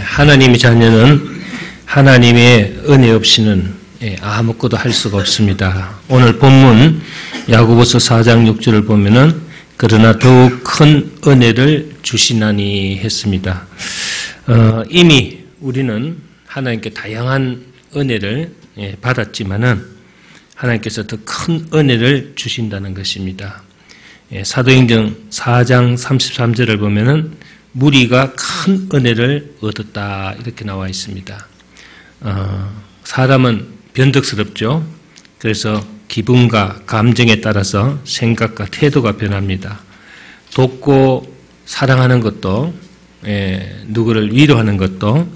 하나님의 자녀는 하나님의 은혜 없이는 아무것도 할 수가 없습니다. 오늘 본문 야고보서 4장 6절을 보면은 그러나 더욱 큰 은혜를 주시나니 했습니다. 이미 우리는 하나님께 다양한 은혜를 받았지만은 하나님께서 더 큰 은혜를 주신다는 것입니다. 사도행전 4장 33절을 보면은 무리가 큰 은혜를 얻었다 이렇게 나와 있습니다. 사람은 변덕스럽죠. 그래서 기분과 감정에 따라서 생각과 태도가 변합니다. 돕고 사랑하는 것도 누구를 위로하는 것도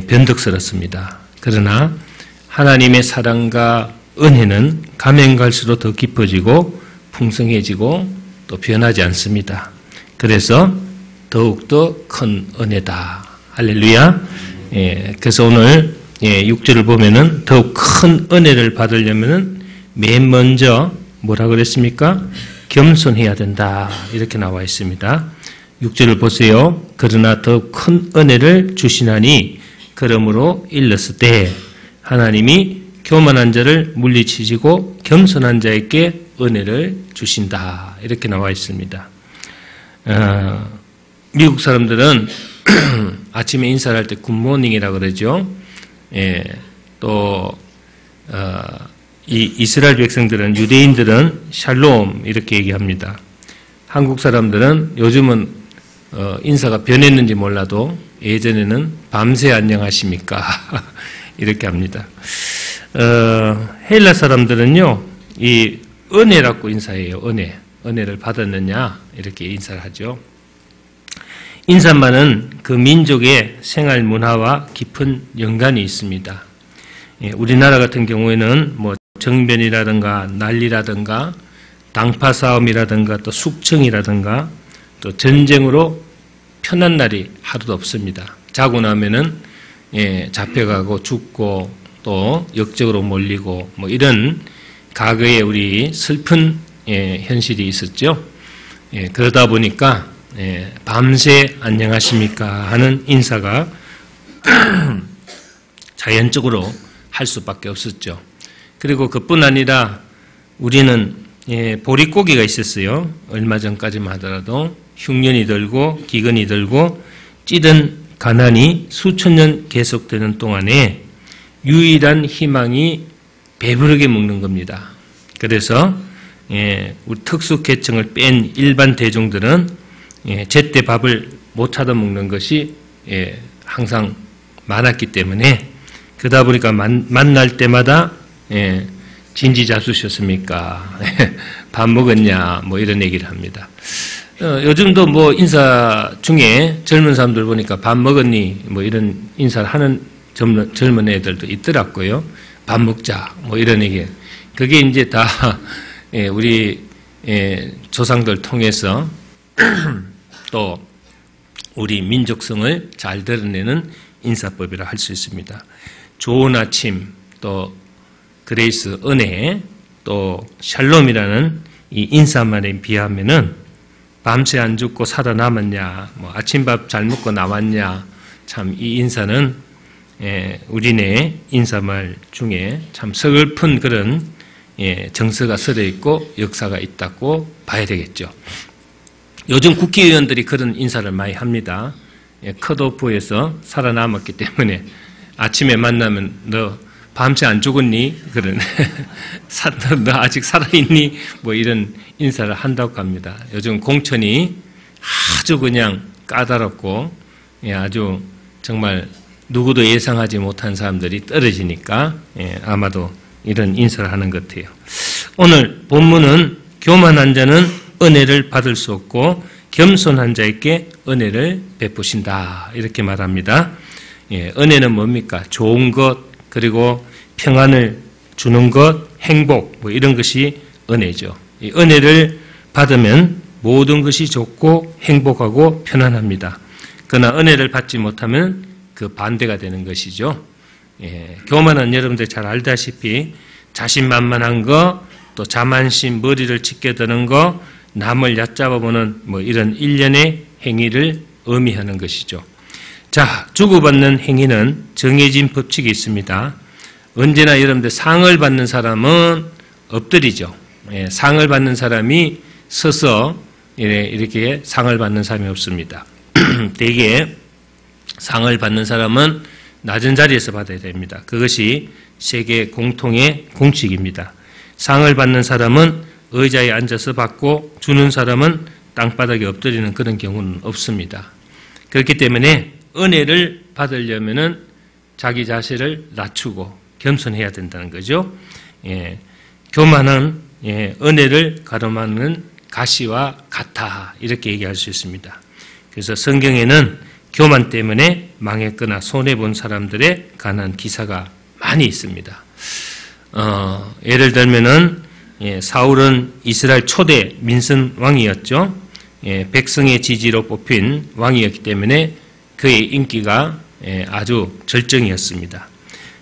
변덕스럽습니다. 그러나 하나님의 사랑과 은혜는 가면 갈수록 더 깊어지고 풍성해지고 또 변하지 않습니다. 그래서 더욱더 큰 은혜다. 할렐루야. 그래서 오늘 6절을 보면은 더욱 큰 은혜를 받으려면은 맨 먼저 뭐라 그랬습니까? 겸손해야 된다. 이렇게 나와 있습니다. 6절을 보세요. 그러나 더욱 큰 은혜를 주시나니 그러므로 일렀을 때 하나님이 교만한 자를 물리치시고 겸손한 자에게 은혜를 주신다. 이렇게 나와 있습니다. 미국 사람들은 아침에 인사를 할 때 굿모닝이라고 그러죠. 또 이 이스라엘 백성들은 유대인들은 샬롬 이렇게 얘기합니다. 한국 사람들은 요즘은 인사가 변했는지 몰라도 예전에는 밤새 안녕하십니까 이렇게 합니다. 헬라 사람들은요 이 은혜라고 인사해요. 은혜를 받았느냐 이렇게 인사를 하죠. 인사말은 그 민족의 생활 문화와 깊은 연관이 있습니다. 우리나라 같은 경우에는 뭐 정변이라든가 난리라든가 당파 싸움이라든가 또 숙청이라든가 또 전쟁으로 편한 날이 하루도 없습니다. 자고 나면은 잡혀가고 죽고 또 역적으로 몰리고 뭐 이런 과거에 우리 슬픈 현실이 있었죠. 그러다 보니까 밤새 안녕하십니까 하는 인사가 자연적으로 할 수밖에 없었죠. 그리고 그뿐 아니라 우리는 보릿고기가 있었어요. 얼마 전까지만 하더라도 흉년이 들고 기근이 들고 찌든 가난이 수천 년 계속되는 동안에 유일한 희망이 배부르게 먹는 겁니다. 그래서 우리 특수계층을 뺀 일반 대중들은 제때 밥을 못 찾아 먹는 것이 항상 많았기 때문에 그러다 보니까 만날 때마다 진지자수셨습니까? 밥 먹었냐? 뭐 이런 얘기를 합니다. 요즘도 뭐 인사 중에 젊은 사람들 보니까 밥 먹었니? 뭐 이런 인사를 하는 젊은 애들도 있더라고요. 밥 먹자. 뭐 이런 얘기. 그게 이제 다 우리 조상들 통해서 또 우리 민족성을 잘 드러내는 인사법이라 할 수 있습니다. 좋은 아침, 또 그레이스, 은혜, 또 샬롬이라는 이 인사말에 비하면은 밤새 안 죽고 살아남았냐, 뭐 아침밥 잘 먹고 나왔냐, 참 이 인사는 우리네 인사말 중에 참 서글픈 그런 정서가 썰어 있고 역사가 있다고 봐야 되겠죠. 요즘 국회의원들이 그런 인사를 많이 합니다. 컷오프에서 살아남았기 때문에 아침에 만나면 너 밤새 안 죽었니? 그런 너 아직 살아있니? 뭐 이런 인사를 한다고 합니다. 요즘 공천이 아주 그냥 까다롭고 아주 정말 누구도 예상하지 못한 사람들이 떨어지니까 아마도 이런 인사를 하는 것 같아요. 오늘 본문은 교만한 자는 은혜를 받을 수 없고 겸손한 자에게 은혜를 베푸신다 이렇게 말합니다. 은혜는 뭡니까? 좋은 것 그리고 평안을 주는 것, 행복 뭐 이런 것이 은혜죠. 이 은혜를 받으면 모든 것이 좋고 행복하고 편안합니다. 그러나 은혜를 받지 못하면 그 반대가 되는 것이죠. 교만한 여러분들 잘 알다시피 자신만만한 거, 또 자만심, 머리를 치켜드는 거, 남을 얕잡아보는 뭐 이런 일련의 행위를 의미하는 것이죠. 자, 주고받는 행위는 정해진 법칙이 있습니다. 언제나 여러분들 상을 받는 사람은 엎드리죠. 예, 상을 받는 사람이 서서 이렇게 상을 받는 사람이 없습니다. 대개 상을 받는 사람은 낮은 자리에서 받아야 됩니다. 그것이 세계 공통의 공식입니다. 상을 받는 사람은 의자에 앉아서 받고 주는 사람은 땅바닥에 엎드리는 그런 경우는 없습니다. 그렇기 때문에 은혜를 받으려면은 자기 자신을 낮추고 겸손해야 된다는 거죠. 예, 교만은 은혜를 가로막는 가시와 같아 이렇게 얘기할 수 있습니다. 그래서 성경에는 교만 때문에 망했거나 손해본 사람들에 관한 기사가 많이 있습니다. 예를 들면은 사울은 이스라엘 초대 민선 왕이었죠. 백성의 지지로 뽑힌 왕이었기 때문에 그의 인기가 아주 절정이었습니다.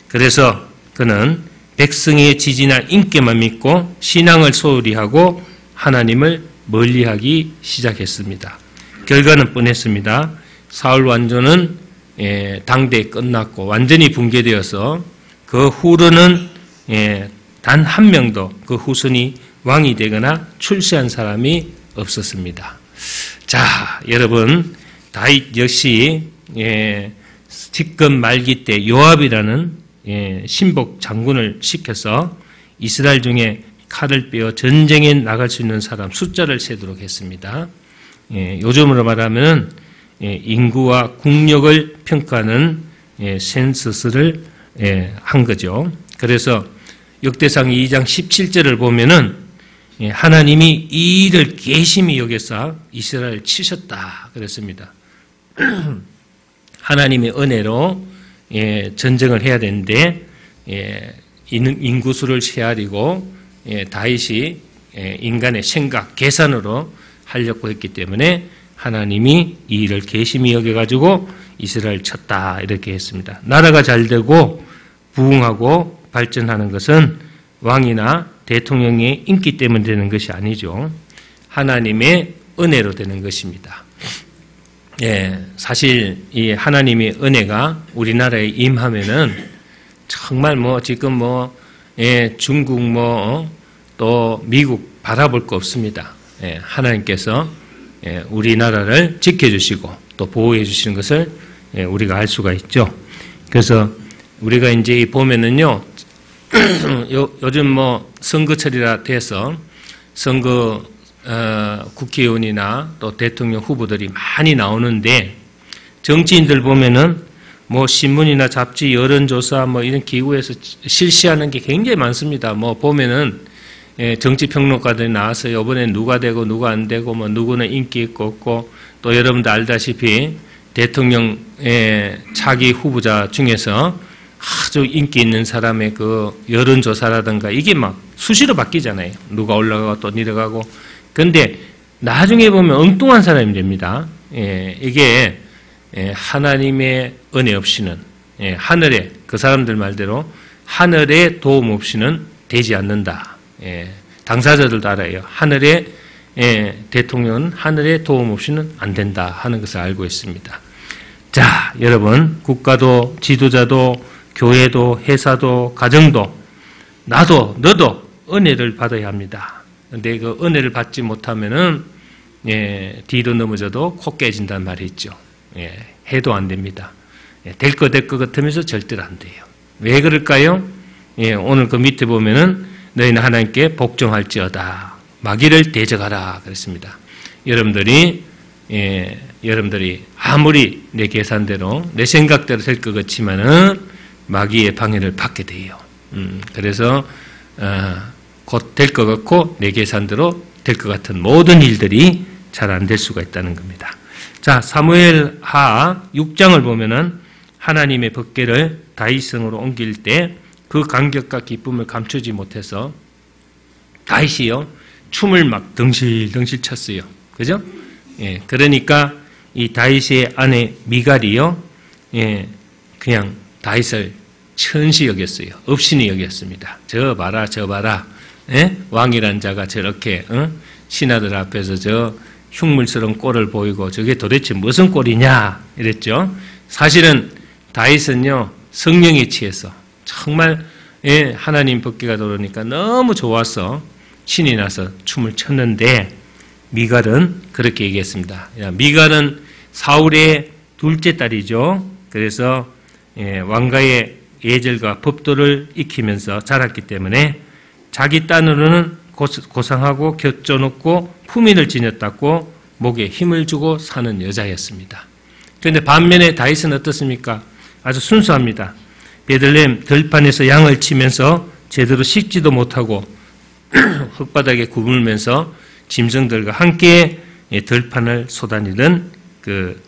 그래서 그는 백성의 지지나 인기만 믿고 신앙을 소홀히 하고 하나님을 멀리하기 시작했습니다. 결과는 뻔했습니다. 사울 왕조는 당대에 끝났고 완전히 붕괴되어서 그 후로는 단 한 명도 그 후손이 왕이 되거나 출세한 사람이 없었습니다. 자, 여러분, 다윗 역시 직급 말기 때 요압이라는 신복 장군을 시켜서 이스라엘 중에 칼을 빼어 전쟁에 나갈 수 있는 사람 숫자를 세도록 했습니다. 요즘으로 말하면 인구와 국력을 평가하는 센서스를 한 거죠. 그래서 역대상 2장 17절을 보면은 하나님이 이 일을 괘씸히 여겨서 이스라엘을 치셨다 그랬습니다. 하나님의 은혜로 전쟁을 해야 되는데 인구수를 헤아리고 다윗이 인간의 생각, 계산으로 하려고 했기 때문에 하나님이 이 일을 괘씸히 여겨가지고 이스라엘을 쳤다 이렇게 했습니다. 나라가 잘 되고 부흥하고 발전하는 것은 왕이나 대통령의 인기 때문에 되는 것이 아니죠. 하나님의 은혜로 되는 것입니다. 사실 이 하나님의 은혜가 우리나라에 임하면은 정말 지금 중국 또 미국 바라볼 거 없습니다. 하나님께서 우리나라를 지켜주시고 또 보호해 주시는 것을 우리가 알 수가 있죠. 그래서 우리가 이제 보면은요, 요즘 선거철이라 돼서 선거 국회의원이나 또 대통령 후보들이 많이 나오는데 정치인들 보면은 신문이나 잡지, 여론조사 이런 기구에서 실시하는 게 굉장히 많습니다. 보면은 정치평론가들이 나와서 이번에 누가 되고 누가 안 되고 누구는 인기 있고 없고 또 여러분도 알다시피 대통령의 차기 후보자 중에서 아주 인기 있는 사람의 그 여론조사라든가 이게 수시로 바뀌잖아요. 누가 올라가고 또 내려가고. 근데 나중에 보면 엉뚱한 사람이 됩니다. 이게 하나님의 은혜 없이는 하늘에 그 사람들 말대로 하늘의 도움 없이는 되지 않는다. 당사자들도 알아요. 하늘의 대통령은 하늘의 도움 없이는 안 된다 하는 것을 알고 있습니다. 자, 여러분, 국가도 지도자도 교회도 회사도 가정도 나도 너도 은혜를 받아야 합니다. 근데 그 은혜를 받지 못하면은 뒤로 넘어져도 코 깨진다는 말이 있죠. 해도 안 됩니다. 될 것 같으면서 절대로 안 돼요. 왜 그럴까요? 오늘 그 밑에 보면은 너희는 하나님께 복종할지어다. 마귀를 대적하라 그랬습니다. 여러분들이 아무리 내 계산대로 내 생각대로 될 것 같지만은 마귀의 방해를 받게 돼요. 그래서 곧 될 것 같고 내 계산대로 될 것 같은 모든 일들이 잘 안 될 수가 있다는 겁니다. 자, 사무엘하 6장을 보면은 하나님의 법궤를 다윗성으로 옮길 때 그 감격과 기쁨을 감추지 못해서 다윗이요 춤을 덩실덩실 췄어요. 그죠? 그러니까 이 다윗의 아내 미갈이요 그냥 다윗을 천시 여겼어요. 업신이 여겼습니다. 저 봐라. 왕이란 자가 저렇게 신하들 앞에서 저 흉물스러운 꼴을 보이고 저게 도대체 무슨 꼴이냐 이랬죠. 사실은 다윗은요 성령에 취해서 정말 하나님 법궤가 들어오니까 너무 좋아서 신이 나서 춤을 췄는데 미갈은 그렇게 얘기했습니다. 미갈은 사울의 둘째 딸이죠. 그래서 왕가의 예절과 법도를 익히면서 자랐기 때문에 자기 딴으로는 고상하고 곁져놓고 품위를 지녔다고 목에 힘을 주고 사는 여자였습니다. 그런데 반면에 다윗은 어떻습니까? 아주 순수합니다. 베들레헴 들판에서 양을 치면서 제대로 씻지도 못하고 흙바닥에 굽으면서 짐승들과 함께 들판을 쏘다니던 그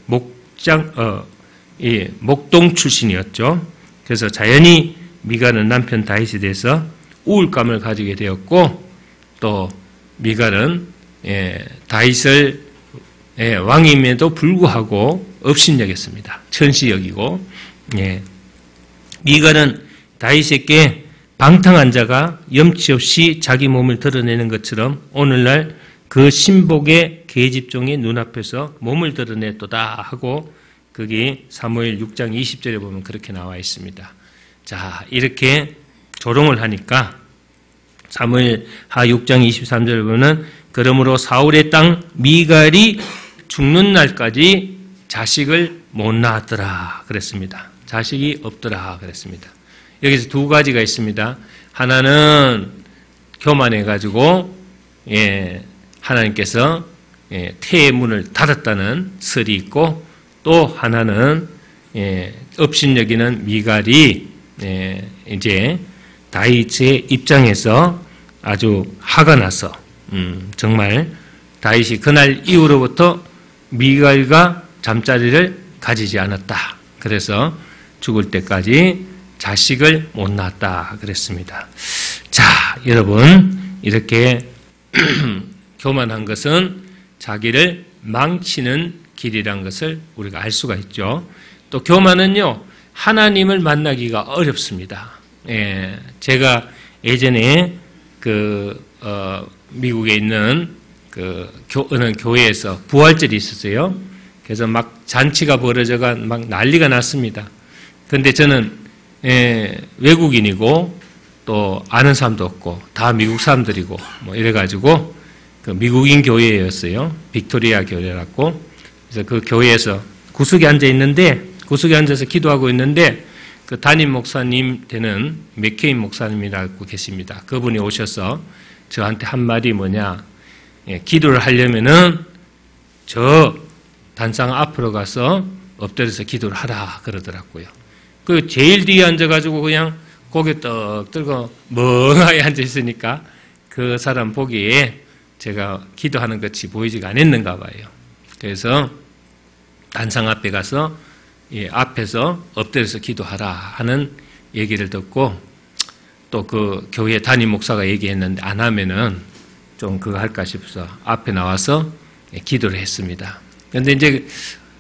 목동 출신이었죠. 그래서 자연히 미갈은 남편 다윗에 대해서 우울감을 가지게 되었고 또 미갈은 다윗을 왕임에도 불구하고 업신여겼습니다. 천시 여기고 미갈은 다윗에게 방탕한 자가 염치 없이 자기 몸을 드러내는 것처럼 오늘날 그 신복의 계집종의 눈앞에서 몸을 드러냈도다 하고 거기 사무엘 6장 20절에 보면 그렇게 나와 있습니다. 자, 이렇게 조롱을 하니까 사무엘 하 6장 23절에 보면 그러므로 사울의 땅 미갈이 죽는 날까지 자식을 못 낳았더라 그랬습니다. 자식이 없더라 그랬습니다. 여기서 두 가지가 있습니다. 하나는 교만해가지고 하나님께서 태의 문을 닫았다는 설이 있고 또 하나는 업신여기는 미갈이 이제 다윗의 입장에서 아주 화가 나서 정말 다윗이 그날 이후로부터 미갈과 잠자리를 가지지 않았다. 그래서 죽을 때까지 자식을 못 낳았다 그랬습니다. 자, 여러분 이렇게 교만한 것은 자기를 망치는 길이란 것을 우리가 알 수가 있죠. 또 교만은요 하나님을 만나기가 어렵습니다. 제가 예전에 미국에 있는 어느 교회에서 부활절이 있었어요. 그래서 막 잔치가 벌어져가 막 난리가 났습니다. 그런데 저는 외국인이고 또 아는 사람도 없고 다 미국 사람들이고 뭐 이래가지고 그 미국인 교회였어요. 빅토리아 교회라고. 그래서 그 교회에서 구석에 앉아 있는데 구석에 앉아서 기도하고 있는데 그 담임 목사님 되는 맥케인 목사님이라고 계십니다. 그분이 오셔서 저한테 한 말이 뭐냐, 기도를 하려면은 저 단상 앞으로 가서 엎드려서 기도를 하라 그러더라고요. 그 제일 뒤에 앉아가지고 그냥 고개 떡 들고 멍하게 앉아 있으니까 그 사람 보기에 제가 기도하는 것이 보이지가 않았는가 봐요. 그래서 단상 앞에 가서 앞에서 엎드려서 기도하라 하는 얘기를 듣고 또 그 교회 담임 목사가 얘기했는데 안 하면은 좀 그거 할까 싶어서 앞에 나와서 기도를 했습니다. 그런데 이제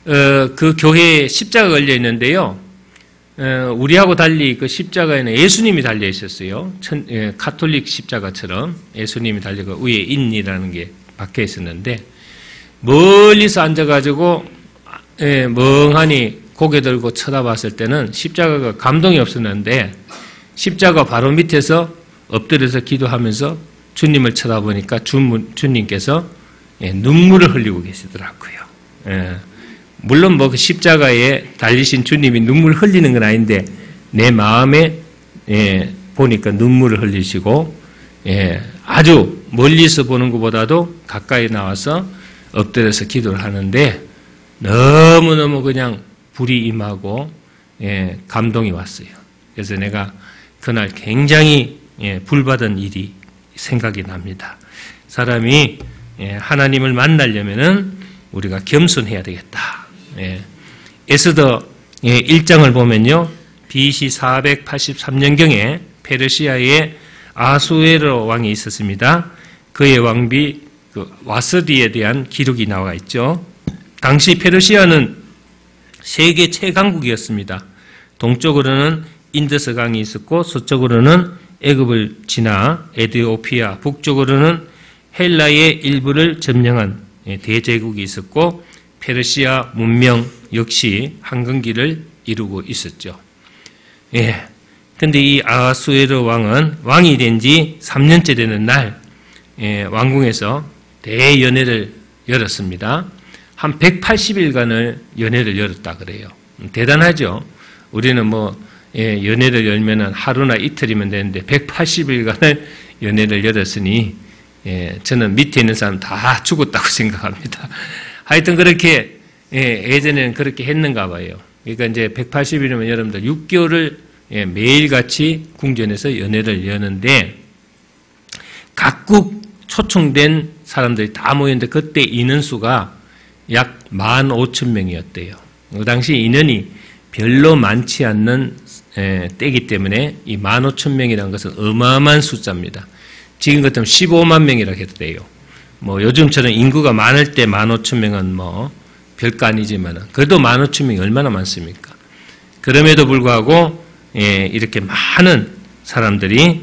그 교회에 십자가 걸려 있는데요. 우리하고 달리 그 십자가에는 예수님이 달려 있었어요. 카톨릭 십자가처럼 예수님이 달리고 위에 인이라는 게 박혀 있었는데 멀리서 앉아가지고 멍하니 고개 들고 쳐다봤을 때는 십자가가 감동이 없었는데 십자가 바로 밑에서 엎드려서 기도하면서 주님을 쳐다보니까 주님께서 눈물을 흘리고 계시더라고요. 물론 뭐 그 십자가에 달리신 주님이 눈물 흘리는 건 아닌데 내 마음에 보니까 눈물을 흘리시고 아주 멀리서 보는 것보다도 가까이 나와서 엎드려서 기도를 하는데 너무너무 그냥 불이 임하고 감동이 왔어요. 그래서 내가 그날 굉장히 불받은 일이 생각이 납니다. 사람이 하나님을 만나려면은 우리가 겸손해야 되겠다. 에스더 1장을 보면요. BC 483년경에 페르시아에 아수에로 왕이 있었습니다. 그의 왕비 와스디에 대한 기록이 나와 있죠. 당시 페르시아는 세계 최강국이었습니다. 동쪽으로는 인더스 강이 있었고 서쪽으로는 애굽을 지나 에티오피아, 북쪽으로는 헬라의 일부를 점령한 대제국이 있었고 페르시아 문명 역시 황금기를 이루고 있었죠. 예. 근데 이 아하수에로 왕은 왕이 된 지 3년째 되는 날, 왕궁에서 대연회를 열었습니다. 한 180일간을 연회를 열었다 그래요. 대단하죠. 우리는 연회를 열면은 하루나 이틀이면 되는데 180일간을 연회를 열었으니 저는 밑에 있는 사람 다 죽었다고 생각합니다. 하여튼 그렇게 예전에는 그렇게 했는가 봐요. 그러니까 이제 180일이면 여러분들 6개월을 매일같이 궁전에서 연회를 여는데 각국 초청된 사람들이 다 모였는데 그때 인원수가 약 15,000명이었대요. 그 당시 인원이 별로 많지 않는 때이기 때문에 이 15,000명이라는 것은 어마어마한 숫자입니다. 지금 같으면 15만 명이라고 해도 돼요. 요즘처럼 인구가 많을 때 15,000명은 별거 아니지만 그래도 15,000명이 얼마나 많습니까? 그럼에도 불구하고 이렇게 많은 사람들이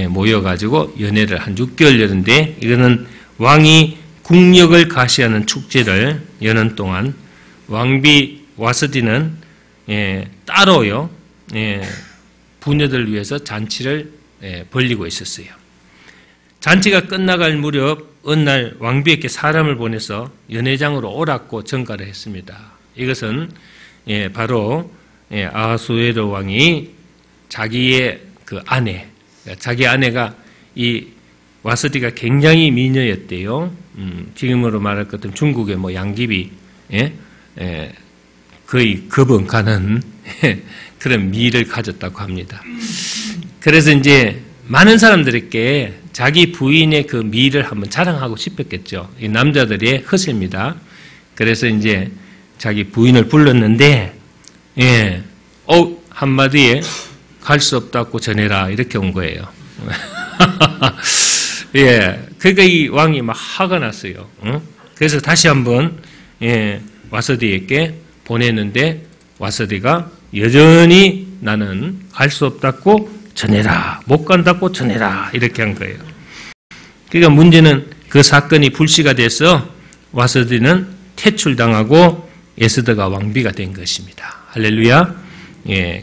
모여가지고 연회를 한 6개월 여는데 이거는 왕이 국력을 가시하는 축제를 여는 동안 왕비 와스디는 따로요 부녀들을 위해서 잔치를 벌리고 있었어요. 잔치가 끝나갈 무렵 어느 날 왕비에게 사람을 보내서 연회장으로 오라고 전가를 했습니다. 이것은 바로 아하수에로 왕이 자기의 그 아내, 자기 아내가 이 와스디가 굉장히 미녀였대요. 지금으로 말할 것 같으면 중국의 양귀비, 거의 거번가는 그런 미를 가졌다고 합니다. 그래서 이제 많은 사람들에게 자기 부인의 그 미를 한번 자랑하고 싶었겠죠. 이 남자들의 허세입니다. 그래서 이제 자기 부인을 불렀는데, 한마디에 갈 수 없다고 전해라. 이렇게 온 거예요. 그러니까 이 왕이 막 화가 났어요. 그래서 다시 한번, 와서디에게 보냈는데, 와서디가 여전히 나는 갈 수 없다고 전해라. 못 간다고 전해라. 이렇게 한 거예요. 그러니까 문제는 그 사건이 불씨가 돼서 와서디는 퇴출당하고 에스더가 왕비가 된 것입니다. 할렐루야.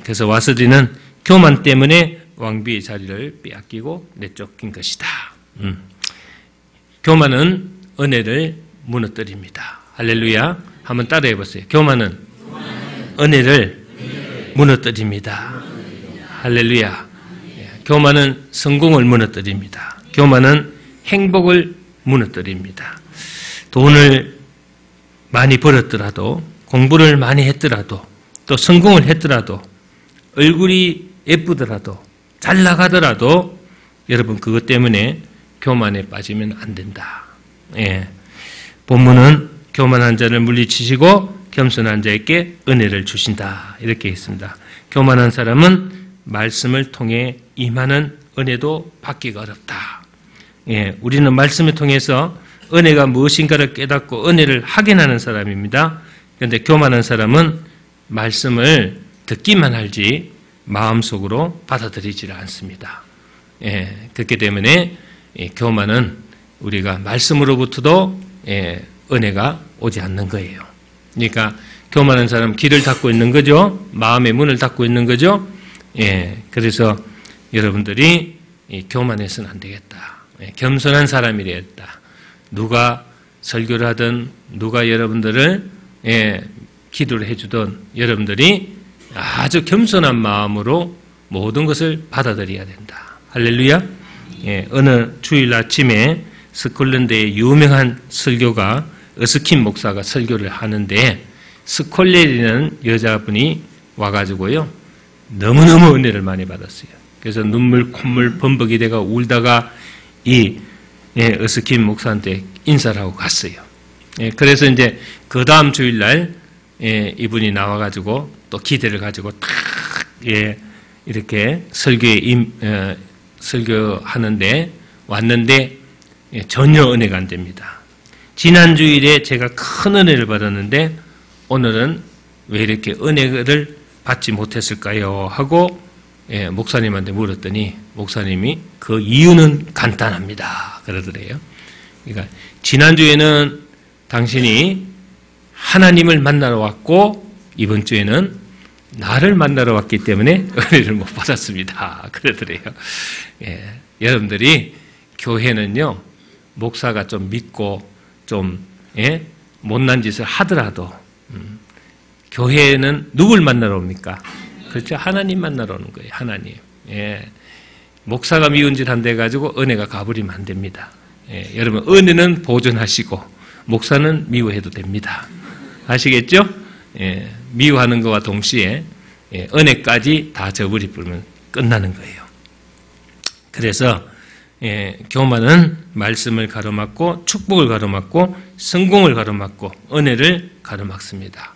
그래서 와서디는 교만 때문에 왕비의 자리를 빼앗기고 내쫓긴 것이다. 교만은 은혜를 무너뜨립니다. 할렐루야. 한번 따라해 보세요. 교만은 은혜를 무너뜨립니다. 할렐루야. 교만은 성공을 무너뜨립니다. 교만은 행복을 무너뜨립니다. 돈을 많이 벌었더라도, 공부를 많이 했더라도, 또 성공을 했더라도, 얼굴이 예쁘더라도, 잘 나가더라도 여러분 그것 때문에 교만에 빠지면 안 된다. 본문은 교만한 자를 물리치시고 겸손한 자에게 은혜를 주신다. 이렇게 했습니다. 교만한 사람은 말씀을 통해 임하는 은혜도 받기가 어렵다. 우리는 말씀을 통해서 은혜가 무엇인가를 깨닫고 은혜를 확인하는 사람입니다. 그런데 교만한 사람은 말씀을 듣기만 알지 마음속으로 받아들이지 않습니다. 그렇기 때문에 교만은 우리가 말씀으로부터도 은혜가 오지 않는 거예요. 그러니까 교만한 사람 길을 닫고 있는 거죠. 마음의 문을 닫고 있는 거죠. 그래서 여러분들이 교만해서는 안 되겠다. 겸손한 사람이 되겠다. 누가 설교를 하든 누가 여러분들을 기도를 해주든 여러분들이 아주 겸손한 마음으로 모든 것을 받아들여야 된다. 할렐루야. 어느 주일 아침에 스콜랜드의 유명한 설교가 어스킨 목사가 설교를 하는데 스콜레리는 여자분이 와가지고요 너무너무 은혜를 많이 받았어요. 그래서 눈물 콧물 범벅이 돼가 울다가 이 어스킨 목사한테 인사를 하고 갔어요. 그래서 이제 그 다음 주일날 이분이 나와가지고 또 기대를 가지고 탁 이렇게 설교하는데 왔는데 전혀 은혜가 안 됩니다. 지난 주일에 제가 큰 은혜를 받았는데 오늘은 왜 이렇게 은혜를 받지 못했을까요? 하고 목사님한테 물었더니 목사님이 그 이유는 간단합니다. 그러더래요. 그러니까 지난주에는 당신이 하나님을 만나러 왔고 이번 주에는 나를 만나러 왔기 때문에 은혜를 못 받았습니다. 그러더래요. 예, 여러분들이 교회는요, 목사가 좀 믿고 좀 못난 짓을 하더라도 교회는 누굴 만나러 옵니까? 그렇죠? 하나님 만나러 오는 거예요. 하나님. 예. 목사가 미운 짓 한대 가지고 은혜가 가버리면 안 됩니다. 예. 여러분 은혜는 보존하시고 목사는 미워해도 됩니다. 아시겠죠? 예. 미워하는 것과 동시에 은혜까지 다 저버리면 끝나는 거예요. 그래서 교만은 말씀을 가로막고 축복을 가로막고 성공을 가로막고 은혜를 가로막습니다.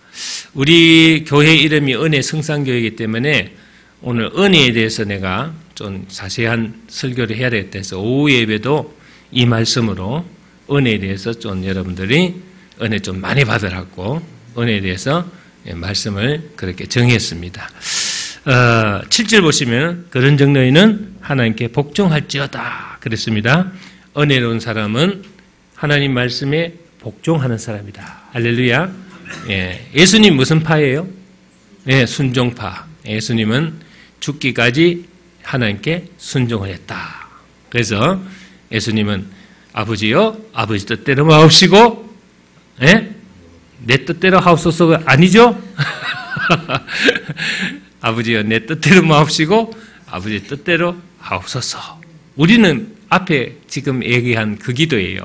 우리 교회 이름이 은혜 성산교회이기 때문에 오늘 은혜에 대해서 내가 좀 자세한 설교를 해야 되겠다 해서 오후 예배도 이 말씀으로 은혜에 대해서 좀 여러분들이 은혜 좀 많이 받으라고 은혜에 대해서 말씀을 그렇게 정했습니다. 7절 보시면 그런 정너희는 하나님께 복종할지어다 그랬습니다. 은혜로운 사람은 하나님 말씀에 복종하는 사람이다. 할렐루야. 예수님 무슨 파예요? 순종파. 예수님은 죽기까지 하나님께 순종을 했다. 그래서 예수님은 아버지여 아버지 뜻대로 마옵시고 내 뜻대로 하옵소서가 아니죠? 아버지여 내 뜻대로 마옵시고 아버지 뜻대로 하옵소서. 우리는 앞에 지금 얘기한 그 기도예요.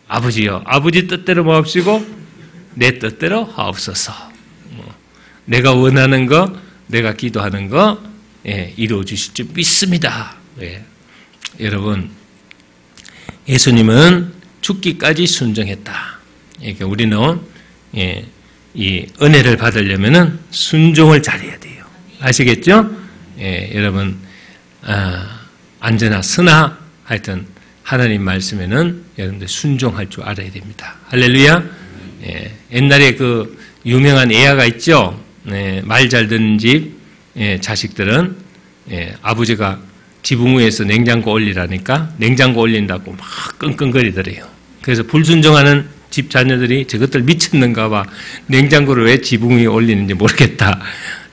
아버지여 아버지 뜻대로 마옵시고 내 뜻대로 하옵소서. 내가 원하는 거 내가 기도하는 거 이루어 주실 줄 믿습니다. 여러분 예수님은 죽기까지 순종했다. 그러니까 우리는 이 은혜를 받으려면은 순종을 잘해야 돼요. 아시겠죠? 여러분 안전하 쓰나 하여튼 하나님 말씀에는 여러분들 순종할 줄 알아야 됩니다. 할렐루야. 옛날에 그 유명한 예화가 있죠. 말 잘 듣는 집 자식들은 아버지가 지붕 위에서 냉장고 올리라니까 냉장고 올린다고 막 끙끙거리더래요. 그래서 불순종하는 집 자녀들이 저것들 미쳤는가 봐. 냉장고를 왜 지붕 위에 올리는지 모르겠다.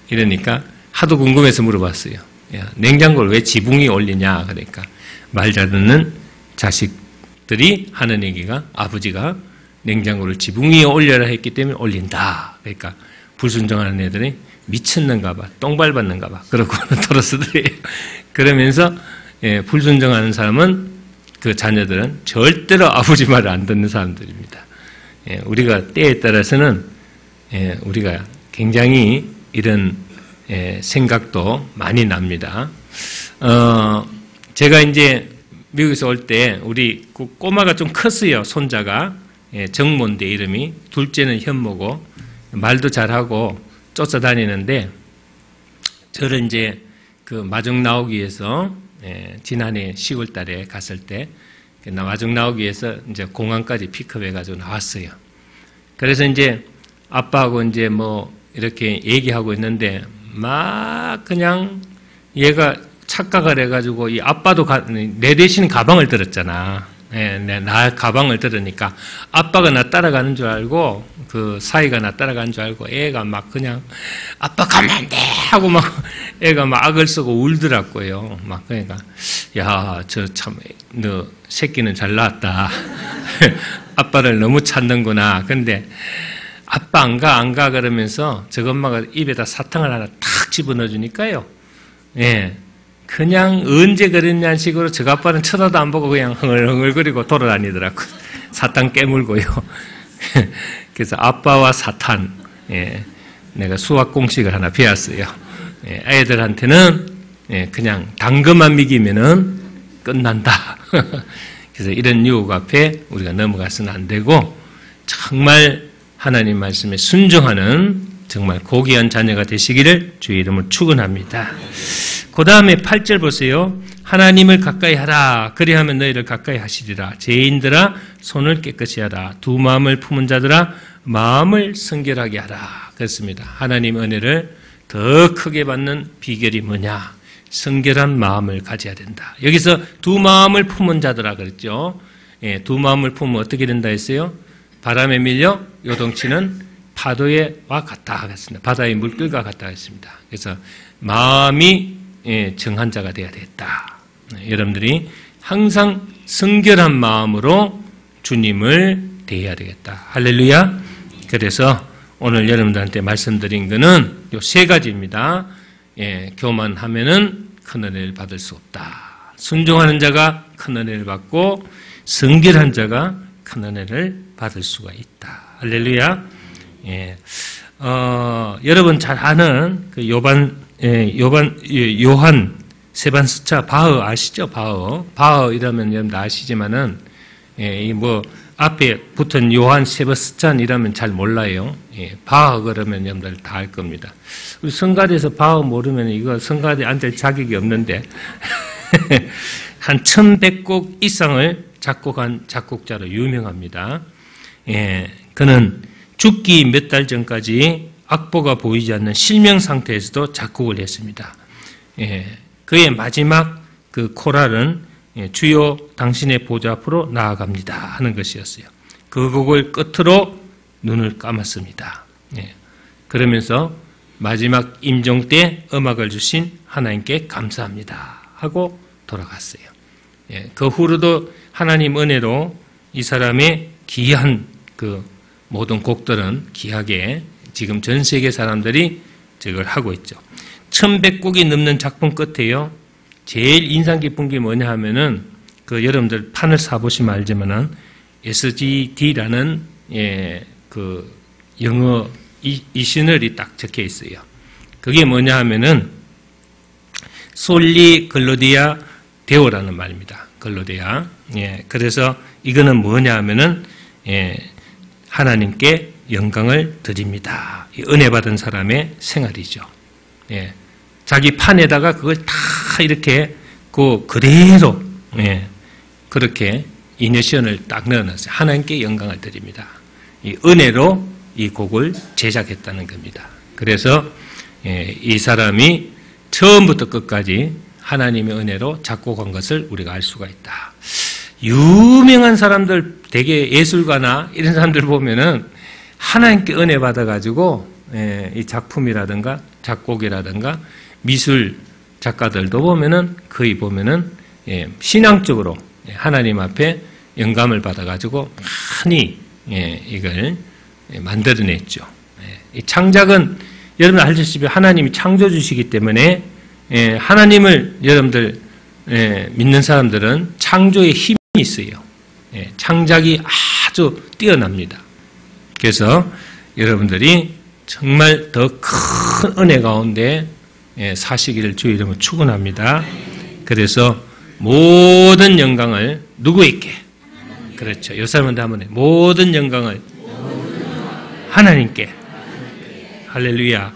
이러니까 하도 궁금해서 물어봤어요. 야, 냉장고를 왜 지붕 위에 올리냐. 그러니까 말 잘 듣는 자식들이 하는 얘기가 아버지가 냉장고를 지붕 위에 올려라 했기 때문에 올린다. 그러니까 불순종하는 애들이 미쳤는가 봐. 똥 밟았는가 봐. 그러고는 돌아서더래요. 그러면서 불순종하는 사람은 그 자녀들은 절대로 아버지 말을 안 듣는 사람들입니다. 우리가 때에 따라서는 우리가 굉장히 이런 생각도 많이 납니다. 제가 이제 미국에서 올 때 우리 꼬마가 좀 컸어요. 손자가 정모인데 이름이 둘째는 현모고 말도 잘하고 쫓아다니는데 저를 이제 그 마중 나오기 위해서 지난해 10월 달에 갔을 때 마중 나오기 위해서 이제 공항까지 픽업해가지고 나왔어요. 그래서 이제 아빠하고 이제 뭐 이렇게 얘기하고 있는데 막 그냥 얘가 착각을 해가지고 이 아빠도 내 대신 가방을 들었잖아. 나 가방을 들으니까 아빠가 나 따라가는 줄 알고 그 사이가 나 따라가는 줄 알고 애가 막 그냥 아빠 가면 안 돼 하고 막 애가 막 악을 쓰고 울더라고요. 막 그러니까 야, 저 참 너 새끼는 잘 나왔다. 아빠를 너무 찾는구나. 근데 아빠 안 가 그러면서 저 엄마가 입에다 사탕을 하나 탁 집어넣어 주니까요. 그냥 언제 그랬냐는 식으로 저 아빠는 쳐다도 안 보고 그냥 흥얼흥얼거리고 돌아다니더라고요. 사탕 깨물고요. 그래서 아빠와 사탄, 내가 수학 공식을 하나 배웠어요. 애들한테는 그냥 당근만 미기면은 끝난다. 그래서 이런 유혹 앞에 우리가 넘어가서는 안 되고 정말 하나님 말씀에 순종하는 정말 고귀한 자녀가 되시기를 주의 이름으로 축원합니다. 그 다음에 8절 보세요. 하나님을 가까이 하라. 그리하면 너희를 가까이 하시리라. 죄인들아 손을 깨끗이 하라. 두 마음을 품은 자들아 마음을 성결하게 하라. 그렇습니다. 하나님 은혜를 더 크게 받는 비결이 뭐냐? 성결한 마음을 가져야 된다. 여기서 두 마음을 품은 자들아 그랬죠. 두 마음을 품으면 어떻게 된다 했어요? 바람에 밀려 요동치는 파도에와 같다 하겠습니다. 바다의 물결과 같다 하겠습니다. 그래서 마음이 정한 자가 되어야 되겠다. 여러분들이 항상 성결한 마음으로 주님을 대해야 되겠다. 할렐루야. 그래서 오늘 여러분들한테 말씀드린 것은 요 세 가지입니다. 교만하면은 큰 은혜를 받을 수 없다. 순종하는 자가 큰 은혜를 받고 성결한 자가 큰 은혜를 받을 수가 있다. 할렐루야. 여러분 잘 아는 그 요한 세반스차 바흐 아시죠? 바흐 이러면 여러분들 아시지만은 앞에 붙은 요한 세바스찬 이라면 잘 몰라요. 바흐 그러면 여러분들 다 알 겁니다. 우리 성가대에서 바흐 모르면 이거 성가대에 앉을 자격이 없는데 한 1100곡 이상을 작곡한 작곡자로 유명합니다. 그는 죽기 몇 달 전까지 악보가 보이지 않는 실명 상태에서도 작곡을 했습니다. 그의 마지막 그 코랄은 주여 당신의 보좌 앞으로 나아갑니다 하는 것이었어요. 그 곡을 끝으로 눈을 감았습니다. 그러면서 마지막 임종 때 음악을 주신 하나님께 감사합니다 하고 돌아갔어요. 그 후로도 하나님 은혜로 이 사람의 귀한 그 모든 곡들은 귀하게 지금 전 세계 사람들이 저걸 하고 있죠. 1100곡이 넘는 작품 끝에요. 제일 인상 깊은 게 뭐냐 하면은 그 여러분들 판을 사보시면 알지만은 SGD라는 그 영어 이시널이 딱 적혀 있어요. 그게 뭐냐 하면은 솔리 글로디아 데오라는 말입니다. 글로디아. 그래서 이거는 뭐냐 하면은 하나님께 영광을 드립니다. 은혜 받은 사람의 생활이죠. 자기 판에다가 그걸 다 이렇게 그대로 그렇게 이니션을 딱 넣어놨어요. 하나님께 영광을 드립니다. 이 은혜로 이 곡을 제작했다는 겁니다. 그래서 이 사람이 처음부터 끝까지 하나님의 은혜로 작곡한 것을 우리가 알 수가 있다. 유명한 사람들, 되게 예술가나 이런 사람들 보면은 하나님께 은혜 받아가지고 이 작품이라든가 작곡이라든가 미술 작가들도 보면은 거의 보면은 신앙적으로 하나님 앞에 영감을 받아가지고 많이 이걸 만들어냈죠. 이 창작은 여러분 알다시피 하나님이 창조주시기 때문에 하나님을 여러분들 믿는 사람들은 창조의 힘이 있어요. 창작이 아주 뛰어납니다. 그래서 여러분들이 정말 더 큰 은혜 가운데 사시기를 주의 이름으로 축원합니다. 그래서 모든 영광을 누구에게? 그렇죠. 요 사람한테 한번 해. 모든 영광을 하나님께. 할렐루야.